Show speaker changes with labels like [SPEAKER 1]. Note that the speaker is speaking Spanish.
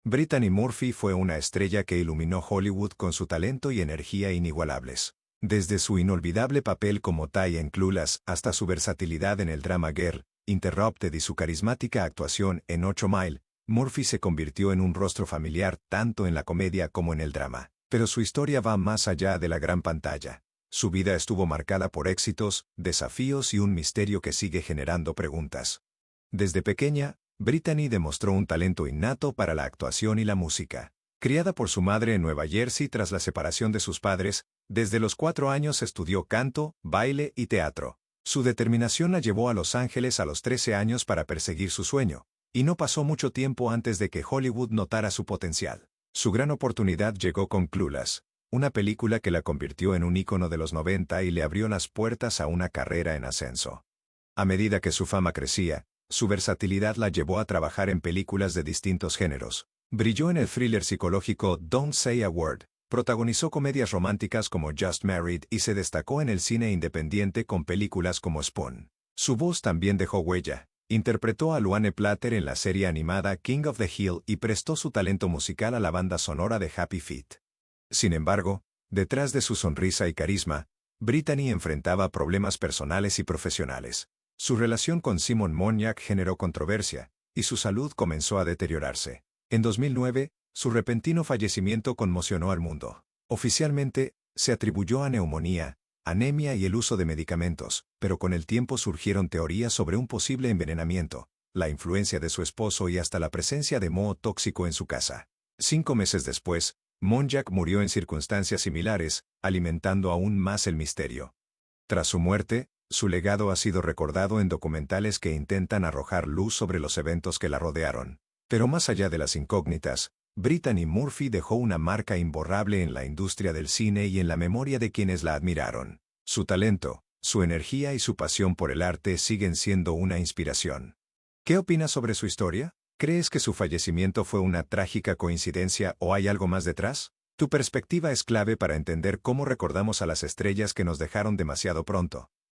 [SPEAKER 1] Brittany Murphy fue una estrella que iluminó Hollywood con su talento y energía inigualables. Desde su inolvidable papel como Ty en Clueless hasta su versatilidad en el drama Girl, Interrupted y su carismática actuación en 8 Mile, Murphy se convirtió en un rostro familiar tanto en la comedia como en el drama. Pero su historia va más allá de la gran pantalla. Su vida estuvo marcada por éxitos, desafíos y un misterio que sigue generando preguntas. Desde pequeña, Brittany demostró un talento innato para la actuación y la música. Criada por su madre en Nueva Jersey tras la separación de sus padres, desde los 4 años estudió canto, baile y teatro. Su determinación la llevó a Los Ángeles a los 13 años para perseguir su sueño, y no pasó mucho tiempo antes de que Hollywood notara su potencial. Su gran oportunidad llegó con Clueless, una película que la convirtió en un ícono de los 90 y le abrió las puertas a una carrera en ascenso. A medida que su fama crecía, su versatilidad la llevó a trabajar en películas de distintos géneros. Brilló en el thriller psicológico Don't Say a Word, protagonizó comedias románticas como Just Married y se destacó en el cine independiente con películas como Spawn. Su voz también dejó huella. Interpretó a Luanne Platter en la serie animada King of the Hill y prestó su talento musical a la banda sonora de Happy Feet. Sin embargo, detrás de su sonrisa y carisma, Brittany enfrentaba problemas personales y profesionales. Su relación con Simon Monjack generó controversia, y su salud comenzó a deteriorarse. En 2009, su repentino fallecimiento conmocionó al mundo. Oficialmente, se atribuyó a neumonía, anemia y el uso de medicamentos, pero con el tiempo surgieron teorías sobre un posible envenenamiento, la influencia de su esposo y hasta la presencia de moho tóxico en su casa. 5 meses después, Monjack murió en circunstancias similares, alimentando aún más el misterio. Tras su muerte, su legado ha sido recordado en documentales que intentan arrojar luz sobre los eventos que la rodearon. Pero más allá de las incógnitas, Brittany Murphy dejó una marca imborrable en la industria del cine y en la memoria de quienes la admiraron. Su talento, su energía y su pasión por el arte siguen siendo una inspiración. ¿Qué opinas sobre su historia? ¿Crees que su fallecimiento fue una trágica coincidencia o hay algo más detrás? Tu perspectiva es clave para entender cómo recordamos a las estrellas que nos dejaron demasiado pronto.